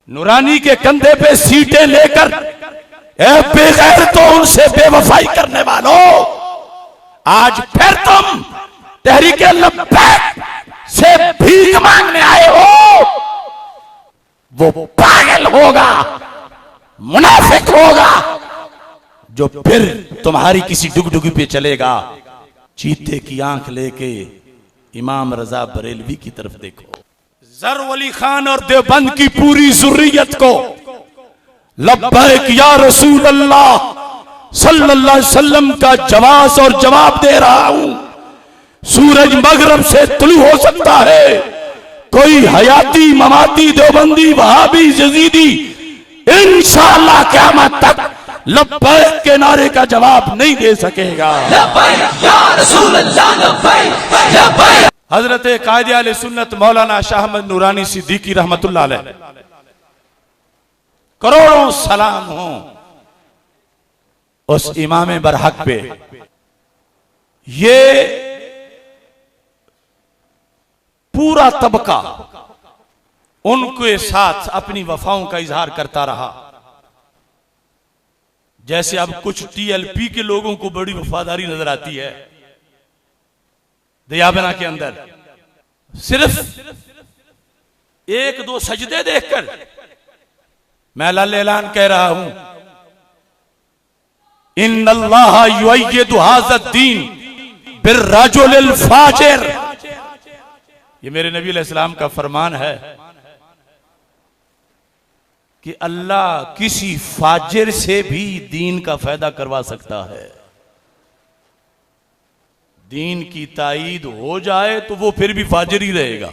نورانی کے کندھے پہ سیٹیں لے کر اے بے غیر تو ان سے بے وفائی کرنے والوں، آج پھر تم تحریک لبیک سے بھیک مانگنے آئے ہو، وہ پاگل ہوگا، منافق ہوگا جو پھر تمہاری کسی ڈگڈگی پہ چلے گا۔ چیتے کی آنکھ لے کے امام رضا بریلوی کی طرف دیکھو، ظفر علی خان اور دیوبند کی پوری ذریت کو لبیک یا رسول اللہ صلی اللہ علیہ وسلم کا جواز اور جواب دے رہا ہوں۔ سورج مغرب سے طلوع ہو سکتا ہے، کوئی حیاتی مماتی دیوبندی وہابی یزیدی انشاءاللہ قیامت تک لبیک کے نعرے کا جواب نہیں دے سکے گا۔ لبیک یا رسول اللہ، لبیک لبیک۔ حضرت قائد اہل سنت مولانا شاہ احمد نورانی صدیقی رحمت اللہ علیہ، کروڑوں سلام ہوں اس امام برحق پہ۔ یہ پورا طبقہ ان کے ساتھ اپنی وفاؤں کا اظہار کرتا رہا، جیسے اب کچھ ٹی ایل پی کے لوگوں کو بڑی وفاداری نظر آتی ہے دیابنا کے اندر، صرف ایک دو سجدے دیکھ کر میں اعلان کہہ رہا ہوں، ان اللہ یؤید ھذا الدین بالرجل الفاجر، یہ میرے نبی علیہ السلام کا فرمان ہے کہ اللہ کسی فاجر سے بھی دین کا فائدہ کروا سکتا ہے۔ دین کی تائید ہو جائے تو وہ پھر بھی فاجر ہی رہے گا،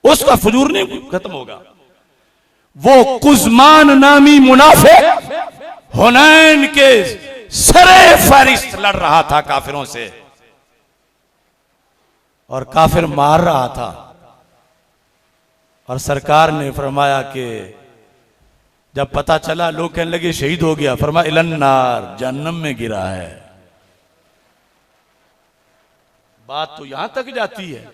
اس کا فجور نہیں ختم ہوگا۔ وہ قزمان نامی منافق حنین کے سرے فہرست لڑ رہا تھا کافروں سے، اور کافر مار رہا تھا، اور سرکار نے فرمایا کہ جب پتا چلا لوگ کہنے لگے شہید ہو گیا، فرمایا الی النار، جہنم میں گرا ہے۔ بات تو یہاں تک جاتی ہے،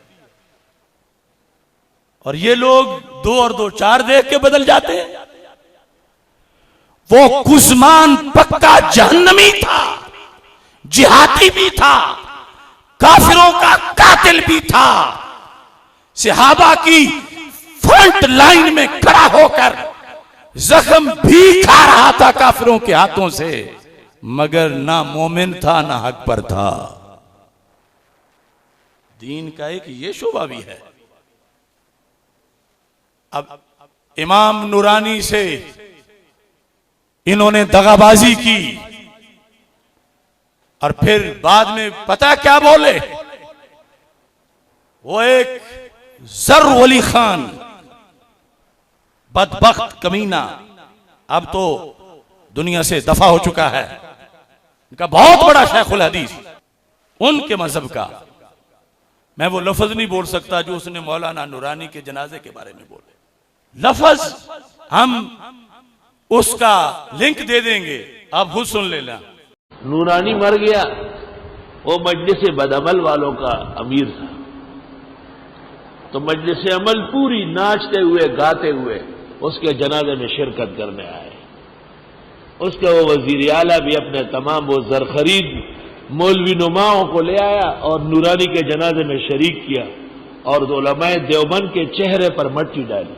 اور یہ لوگ دو اور دو چار دیکھ کے بدل جاتے ہیں۔ وہ قزمان پکا جہنمی تھا، جہادی بھی تھا، کافروں کا قاتل بھی تھا، صحابہ کی فرنٹ لائن میں کھڑا ہو کر زخم بھی کھا رہا تھا کافروں کے ہاتھوں سے، مگر نہ مومن تھا نہ حق پر تھا۔ دین کا ایک یہ شعبہ بھی ہے۔ اب امام نورانی سے انہوں نے دغابازی کی، اور پھر بعد میں پتہ کیا بولے؟ وہ ایک ظفر علی خان بدبخت کمینہ اب تو دنیا سے دفع ہو چکا ہے، ان کا بہت بڑا شیخ الحدیث، ان کے مذہب کا میں وہ لفظ نہیں بول سکتا جو اس نے مولانا نورانی کے جنازے کے بارے میں بولے۔ لفظ ہم اس کا لنک دے دیں گے، آپ خود سن لینا۔ نورانی مر گیا، وہ مجلس بدعمل والوں کا امیر تھا، تو مجلس عمل پوری ناچتے ہوئے گاتے ہوئے اس کے جنازے میں شرکت کرنے آئے۔ اس کے وہ وزیر اعلیٰ بھی اپنے تمام وہ زرخرید مولوی نماؤں کو لے آیا اور نورانی کے جنازے میں شریک کیا، اور علماء دیوبند کے چہرے پر مٹی ڈالی۔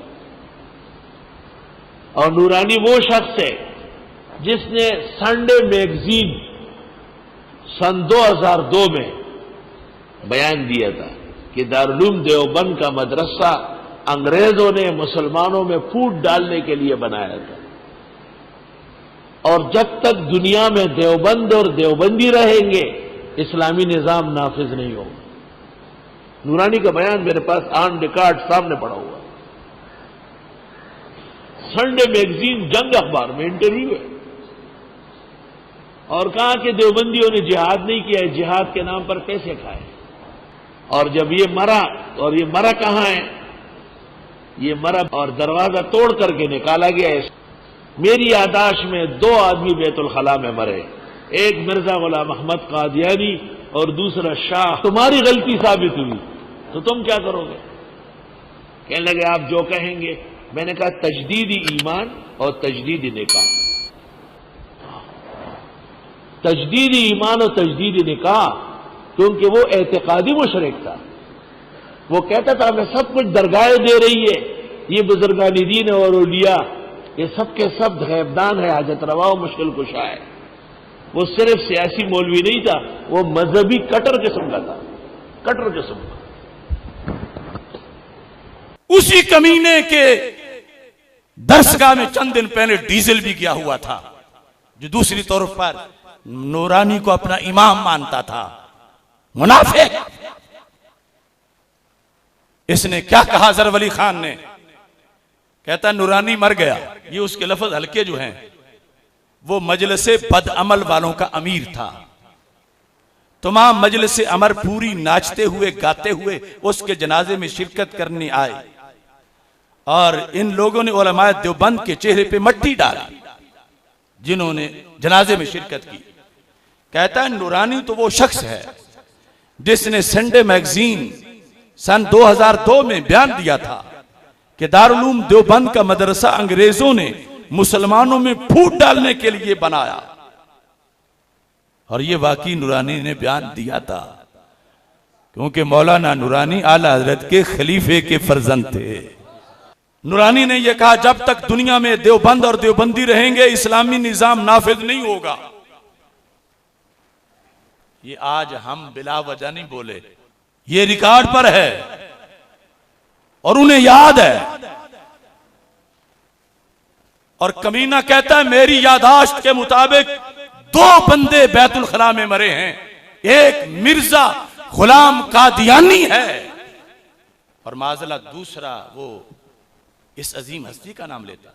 اور نورانی وہ شخص ہے جس نے سنڈے میگزین سن 2002 میں بیان دیا تھا کہ دارالعلوم دیوبند کا مدرسہ انگریزوں نے مسلمانوں میں پھوٹ ڈالنے کے لیے بنایا تھا، اور جب تک دنیا میں دیوبند اور دیوبندی رہیں گے اسلامی نظام نافذ نہیں ہوگا۔ نورانی کا بیان میرے پاس آن ریکارڈ سامنے پڑا ہوا، سنڈے میگزین جنگ اخبار میں انٹرویو ہے، اور کہا کہ دیوبندیوں نے جہاد نہیں کیا ہے، جہاد کے نام پر پیسے کھائے، اور جب یہ مرا، اور یہ مرا کہاں ہے؟ یہ مرا اور دروازہ توڑ کر کے نکالا گیا ہے۔ میری یادداشت میں 2 آدمی بیت الخلاء میں مرے، ایک مرزا غلام احمد قادیانی اور دوسرا شاہ۔ تمہاری غلطی ثابت ہوئی تو تم کیا کرو گے؟ کہنے لگے آپ جو کہیں گے میں نے کہا تجدید ایمان اور تجدید نکاح. تجدید ایمان اور تجدید نکاح، کیونکہ وہ اعتقادی مشرک تھا. وہ کہتا تھا ہمیں سب کچھ درگاہیں دے رہی ہے، یہ بزرگان دین اور اولیاء یہ سب کے سب غیبدان ہے، حاجت روا و مشکل کشا ہے. وہ صرف سیاسی مولوی نہیں تھا، وہ مذہبی کٹر قسم کا تھا، کٹر قسم کا. اسی کمینے کے درسگاہ میں چند دن پہلے ڈیزل بھی گیا ہوا تھا، جو دوسری طور پر نورانی کو اپنا امام مانتا تھا. منافق. اس نے کیا کہا زر ولی خان نے؟ کہتا نورانی مر گیا. یہ اس کے لفظ ہلکے جو ہیں، وہ مجلس بد عمل والوں کا امیر تھا. تمام مجلس امر پوری ناچتے ہوئے گاتے ہوئے اس کے جنازے میں شرکت کرنے آئے، اور ان لوگوں نے علماء دیوبند کے چہرے پہ مٹی ڈالی جنہوں نے جنازے میں شرکت کی. کہتا ہے نورانی تو وہ شخص ہے جس نے سنڈے میگزین سن 2002 میں بیان دیا تھا کہ دارالعلوم دیوبند کا مدرسہ انگریزوں نے مسلمانوں میں پھوٹ ڈالنے کے لیے بنایا. اور یہ واقعی نورانی نے بیان دیا تھا، کیونکہ مولانا نورانی اعلی حضرت کے خلیفے کے فرزند تھے. نورانی نے یہ کہا جب تک دنیا میں دیوبند اور دیوبندی رہیں گے اسلامی نظام نافذ نہیں ہوگا. یہ آج ہم بلا وجہ نہیں بولے، یہ ریکارڈ پر ہے اور انہیں یاد ہے. اور کمینہ کہتا ہے میری یادداشت کے مطابق 2 بندے بیت الخلاء میں مرے ہیں، ایک مرزا غلام قادیانی ہے اور معذلہ دوسرا وہ اس عظیم ہستی کا نام لیتا.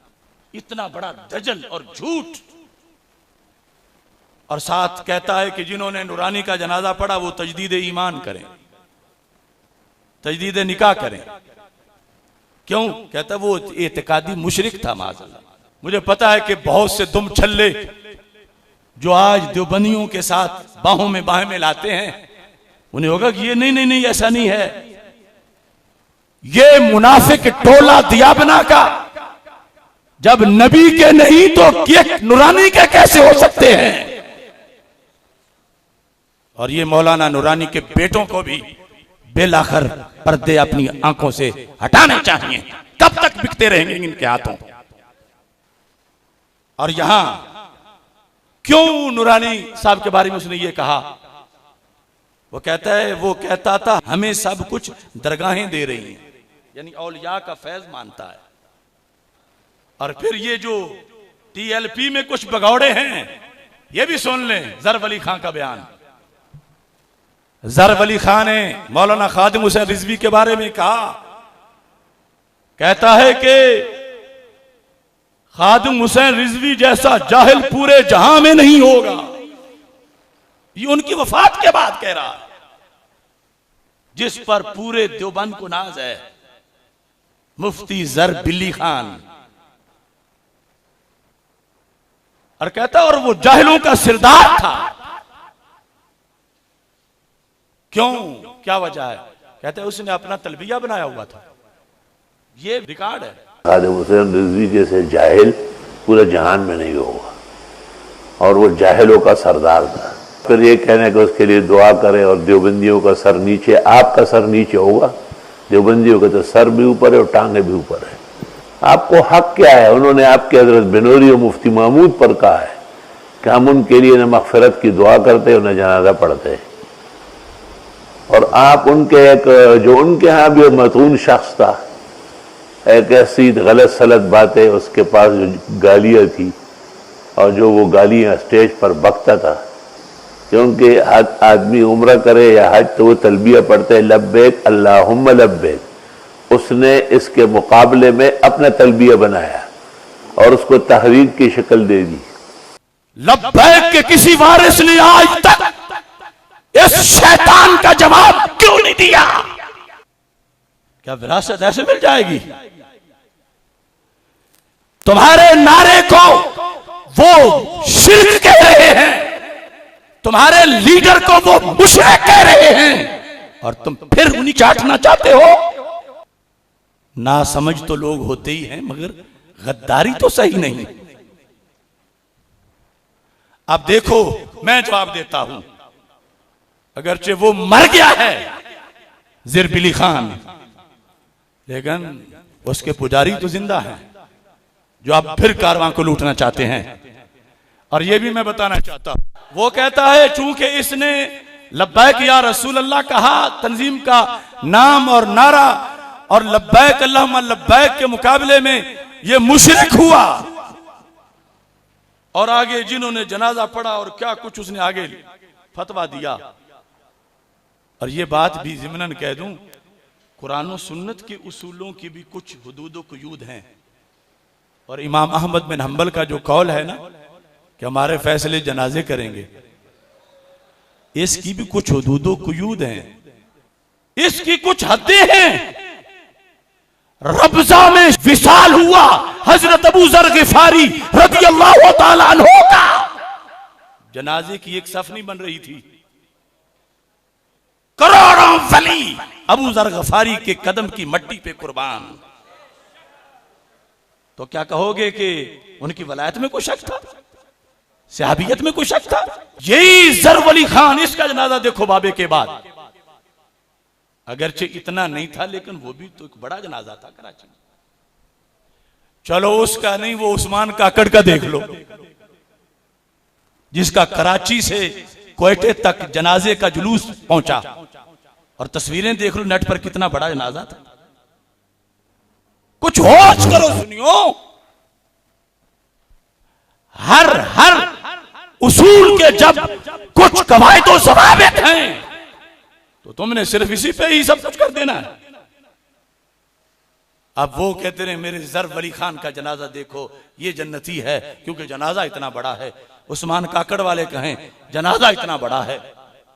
اتنا بڑا دجل اور جھوٹ. اور ساتھ کہتا ہے کہ جنہوں نے نورانی کا جنازہ پڑھا وہ تجدید ایمان کریں، تجدید نکاح کریں. کیوں؟ کہتا ہے وہ اعتقادی مشرک تھا معاذ اللہ. مجھے پتا ہے کہ بہت سے دم چھلے جو آج دیوبندیوں کے ساتھ باہوں میں باہیں میں لاتے ہیں انہیں ہوگا کہ یہ نہیں ایسا نہیں ہے. یہ منافق ٹولہ دیابنا کا جب نبی کے نہیں تو نورانی کے کیسے ہو سکتے ہیں؟ اور یہ مولانا نورانی کے بیٹوں کو بھی بالآخر پردے اپنی آنکھوں سے ہٹانے چاہیے. کب تک بکتے رہیں گے ان کے ہاتھوں؟ اور یہاں کیوں نورانی صاحب کے بارے میں اس نے یہ کہا؟ وہ کہتا ہے وہ کہتا تھا ہمیں سب کچھ درگاہیں دے رہی ہیں، یعنی اولیاء کا فیض مانتا ہے. اور پھر یہ جو ٹی ایل پی میں کچھ بگوڑے ہیں یہ بھی سن لیں. زر ولی خان کا بیان. زر ولی خان نے مولانا خادم حسین رضوی کے بارے میں کہا، کہتا ہے کہ خادم حسین رضوی جیسا جاہل پورے جہاں میں نہیں ہوگا. یہ ان کی وفات کے بعد کہہ رہا ہے، جس پر پورے دیوبند کو ناز ہے. مفتی زر بلی خان. اور کہتا اور وہ جاہلوں کا سردار تھا. کیوں؟ کیا وجہ ہے؟ کہتا ہے اس نے اپنا تلبیہ بنایا ہوا تھا. یہ ریکارڈ ہے. خادم حسین رضوی جیسے جاہل پورے جہان میں نہیں ہوگا، اور وہ جاہلوں کا سردار تھا. پھر یہ کہنا کہ اس کے لیے دعا کرے اور دیوبندیوں کا سر نیچے، آپ کا سر نیچے ہوگا، دیوبندیوں کا تو سر بھی اوپر ہے اور ٹانگیں بھی اوپر ہے. آپ کو حق کیا ہے؟ انہوں نے آپ کے حضرت بنوری اور مفتی محمود پر کہا ہے کہ ہم ان کے لیے نہ مغفرت کی دعا کرتے اور نہ جنازہ پڑھتے، اور آپ ان کے ایک جو ان کے ہاں بھی متون شخص تھا، ایک ایسی غلط سلط باتیں اس کے پاس جو گالیاں تھی، اور جو وہ گالیاں اسٹیج پر بکتا تھا، کیونکہ آدمی عمرہ کرے یا حج تو وہ تلبیہ پڑھتے ہیں لبیک اللہم لبیک. اس نے اس کے مقابلے میں اپنا تلبیہ بنایا اور اس کو تحریک کی شکل دے دی. لبیک کے کسی وارث نے آج تک اس شیطان کا جواب کیوں نہیں دیا؟ کیا وراثت ایسے مل جائے گی؟ تمہارے نعرے کو وہ شرک کہہ رہے ہیں، تمہارے لیڈر کو وہ مشرک کہہ رہے ہیں، اور تم پھر انہیں چاٹنا چاہتے ہو. ناسمجھ تو لوگ ہوتے ہی ہیں مگر غداری تو صحیح نہیں. اب دیکھو میں جواب دیتا ہوں، اگرچہ وہ مر گیا ہے زربلی خان، لیکن اس کے پجاری تو زندہ ہیں جو اب پھر کارواں کو لوٹنا چاہتے ہیں. اور یہ بھی میں بتانا چاہتا ہوں، وہ کہتا ہے چونکہ اس نے لبیک یا رسول اللہ کہا، تنظیم کا نام اور نعرہ، اور لبیک اللہم لبیک کے مقابلے میں یہ مشرک ہوا. اور آگے جنہوں نے جنازہ پڑھا اور کیا کچھ اس نے آگے فتویٰ دیا. اور یہ بات بھی ضمناً کہہ دوں، قرآن و سنت کے اصولوں کی بھی کچھ حدود و قیود ہیں. اور امام احمد بن حنبل کا جو قول ہے نا کہ ہمارے فیصلے جنازے کریں گے، اس کی بھی کچھ حدود و قیود ہیں، اس کی کچھ حدیں ہیں. ربضہ میں وصال ہوا حضرت ابو ذر غفاری رضی اللہ تعالیٰ عنہ کا، جنازے کی ایک صف نہیں بن رہی تھی، کروڑوں ولی ابو ذر غفاری کے قدم کی مٹی پہ قربان. تو کیا کہو گے کہ ان کی ولایت میں کوئی شک تھا، صحابیت میں کوئی شک تھا؟ یہی ذر ولی خان، اس کا جنازہ دیکھو بابے کے بعد، اگرچہ اتنا نہیں تھا لیکن وہ بھی تو ایک بڑا جنازہ تھا کراچی میں. چلو اس کا نہیں، وہ عثمان کاکڑ کا دیکھ لو، جس کا کراچی سے کوئٹے تک جنازے کا جلوس پہنچا، اور تصویریں دیکھ لو نیٹ پر، کتنا بڑا جنازہ تھا. کچھ ہوش کرو سنیو، ہر اصول کے جب کچھ قواعد و ضوابط ہیں تو تم نے صرف اسی پہ ہی سب کچھ کر دینا ہے. اب وہ کہتے رہے میرے ذر ولی خان کا جنازہ دیکھو، یہ جنتی ہے کیونکہ جنازہ اتنا بڑا ہے. عثمان کاکڑ والے کہیں جنازہ اتنا بڑا ہے.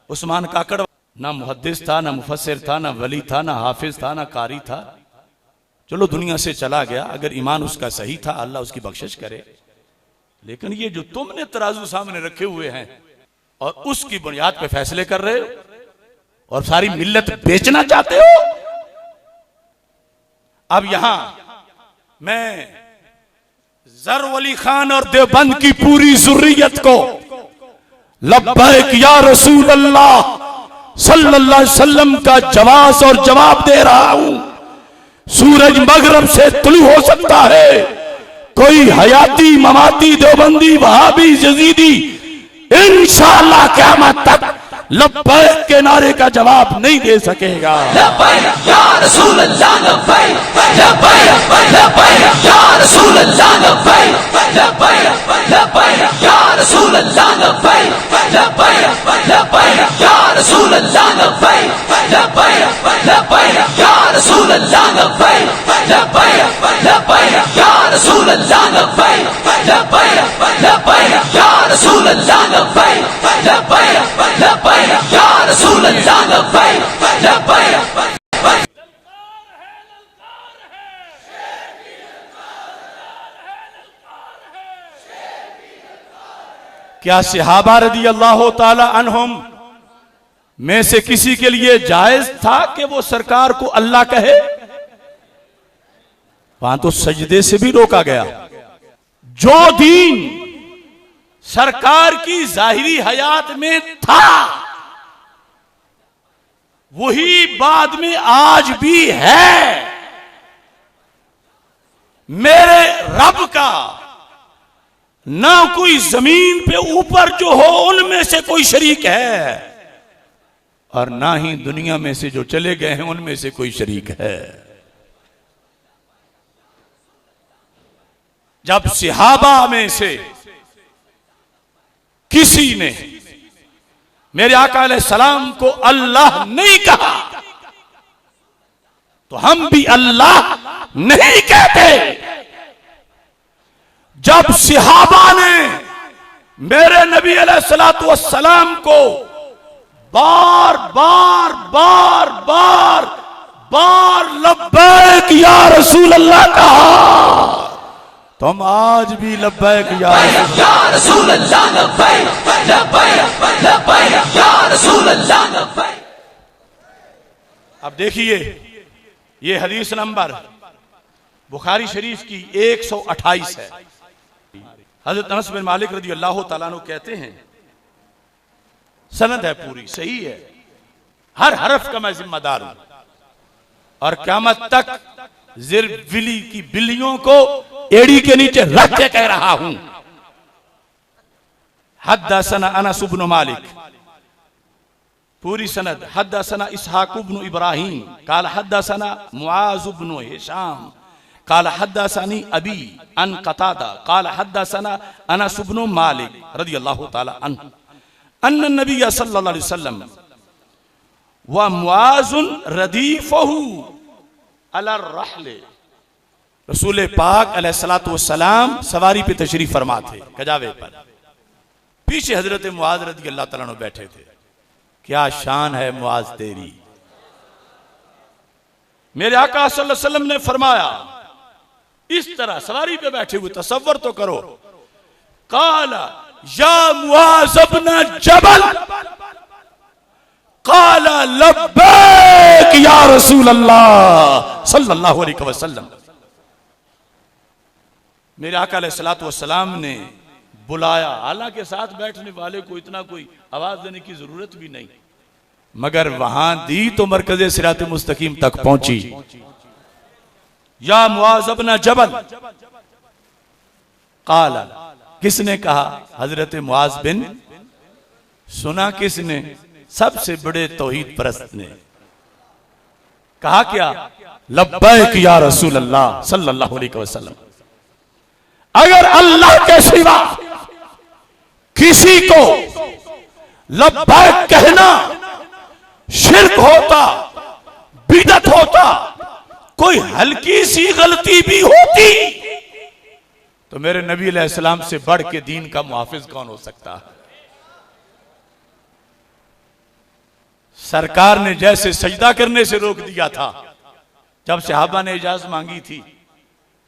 عثمان کاکڑ نہ محدث تھا، نہ مفسر تھا، نہ ولی تھا، نہ حافظ تھا، نہ قاری تھا. چلو دنیا سے چلا گیا، اگر ایمان اس کا صحیح تھا اللہ اس کی بخشش کرے. لیکن یہ جو تم نے ترازو سامنے رکھے ہوئے ہیں اور اس کی بنیاد پہ فیصلے کر رہے ہو اور ساری ملت بیچنا چاہتے ہو. اب یہاں میں ذر ولی خان اور دیوبند کی پوری ذریت کو لبیک یا رسول اللہ صلی اللہ علیہ وسلم کا جواز اور جواب دے رہا ہوں. سورج مغرب سے طلوع ہو سکتا ہے، کوئی حیاتی مماتی دیوبندی وہابی یزیدی انشاءاللہ قیامت تک لبیک کے نعرے کا جواب نہیں دے سکے گا. لبیک یا رسول اللہ لبیک، لبیک لبیک یا رسول اللہ لبیک، لبیک لبیک یا رسول اللہ لبیک، لبیک لبیک یا رسول اللہ لبیک، لبیک لبیک یا رسول اللہ لبیک، لبیک لبیک یا رسول اللہ لبیک، لبیک لبیک یا رسول اللہ لبیک، لبیک لبیک یا رسول اللہ لبیک، لبیک. کیا صحابہ رضی اللہ تعالی عنہم میں سے کسی کے لیے جائز تھا کہ وہ سرکار کو اللہ کہے؟ وہاں تو سجدے سے بھی روکا گیا. جو دین سرکار کی ظاہری حیات میں تھا وہی بعد میں آج بھی ہے. میرے رب کا نہ کوئی زمین پہ اوپر جو ہو ان میں سے کوئی شریک ہے، اور نہ ہی دنیا میں سے جو چلے گئے ہیں ان میں سے کوئی شریک ہے. جب صحابہ میں سے کسی نے میرے آقا علیہ السلام کو اللہ نہیں کہا تو ہم بھی اللہ نہیں کہتے. جب صحابہ نے میرے نبی علیہ السلام کو بار بار بار بار بار لبیک یا رسول اللہ کہا، تم آج بھی لبیک یا رسول اللہ لبیک، لبیک لبیک یا رسول اللہ لبیک. اب دیکھیے یہ حدیث نمبر بخاری شریف کی 128 ہے. حضرت انس بن مالک رضی اللہ تعالیٰ عنہ کہتے ہیں، سند ہے پوری صحیح ہے، ہر حرف کا میں ذمہ دار ہوں اور قیامت تک زر ولی کی بلیوں کو ایڑی کے نیچے رکھ کے کہہ رہا ہوں. حدثنا انس بن مالک، پوری سند. حدثنا اسحاق بن ابراہیم قال حدثنا معاذ بن ہشام قال حدثني ابي عن قتادة قال حدثنا انس بن مالك رضي الله تعالى عنه ان النبي صلى الله عليه وسلم ومعاذ رديفه على الرحل، رسول پاک علیہ الصلوۃ والسلام سواری پہ تشریف فرما تھے کجاوے پر، پیچھے حضرت معاذ رضی اللہ تعالیٰ عنہ بیٹھے تھے. کیا شان ہے معاذ تیری. میرے آقا صلی اللہ علیہ وسلم نے فرمایا اس طرح سواری پہ بیٹھے ہوئے، تصور تو کرو. قال یا معاذ ابن جبل قال لبیک یا رسول اللہ صلی اللہ علیہ وسلم. میرے آقا علیہ الصلوۃ والسلام نے بلایا، حالانکہ ساتھ بیٹھنے والے کو اتنا کوئی آواز دینے کی ضرورت بھی نہیں، مگر وہاں دی تو مرکز صراط مستقیم تک پہنچی. یا معاذ ابن جبل، قال کس نے کہا؟ حضرت معاذ بن. سنا کس نے؟ سب سے بڑے توحید پرست نے. کہا کیا؟ لبیک یا رسول اللہ صلی اللہ علیہ وسلم. اگر اللہ کے سوا کسی کو لبیک کہنا شرک ہوتا، بدعت ہوتا، کوئی ہلکی سی غلطی بھی ہوتی، تو میرے نبی علیہ السلام سے بڑھ کے دین کا محافظ کون ہو سکتا ہے؟ سرکار نے جیسے سجدہ کرنے سے روک دیا تھا جب صحابہ نے اجازت مانگی تھی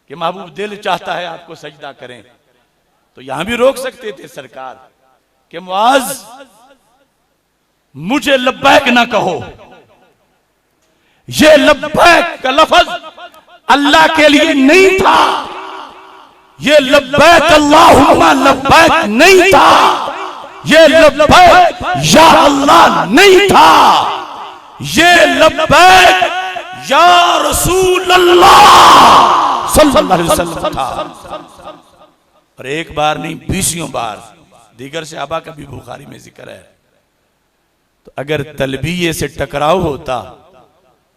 کہ محبوب دل چاہتا ہے آپ کو سجدہ کریں، تو یہاں بھی روک سکتے تھے سرکار کہ معاذ مجھے لبیک نہ کہو. یہ لبیک کا لفظ اللہ کے لیے نہیں تھا، یہ لبیک اللہم لبیک نہیں تھا، یہ لبیک یا اللہ نہیں تھا، یہ لبیک یا رسول اللہ صلی اللہ علیہ وسلم تھا. اور ایک بار نہیں 20 بار دیگر صحابہ کا بھی بخاری میں ذکر ہے. تو اگر تلبیہ سے ٹکراؤ ہوتا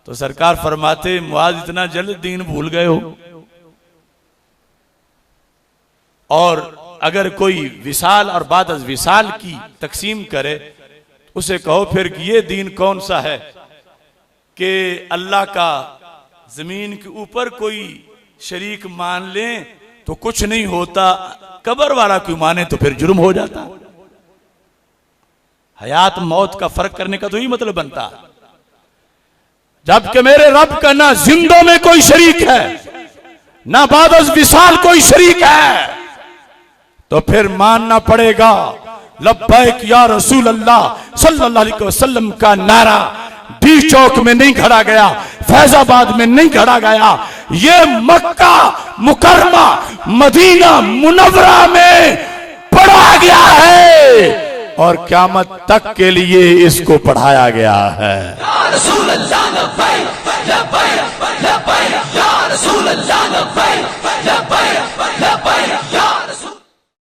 تو سرکار فرماتے معاذ اتنا جلد دین بھول گئے ہو. اور اگر کوئی وصال اور بعد از وصال کی تقسیم کرے اسے کہو پھر یہ دین کون سا ہے کہ اللہ کا زمین کے اوپر کوئی شریک مان لیں تو کچھ نہیں ہوتا، قبر والا کوئی مانے تو پھر جرم ہو جاتا. حیات موت کا فرق کرنے کا تو ہی مطلب بنتا. جبکہ میرے رب کا نہ زندوں میں کوئی شریک ہے نہ بعد از وصال کوئی شریک ہے، تو پھر ماننا پڑے گا لبیک یا رسول اللہ صلی اللہ علیہ وسلم کا نعرہ ڈی چوک میں نہیں کھڑا گیا، فیض آباد میں نہیں کھڑا گیا، یہ مکہ مکرمہ مدینہ منورہ میں پڑھا گیا ہے اور قیامت تک کے لیے اس کو پڑھایا گیا ہے. یا رسول اللہ لبیک لبیک لبیک یا رسول اللہ لبیک لبیک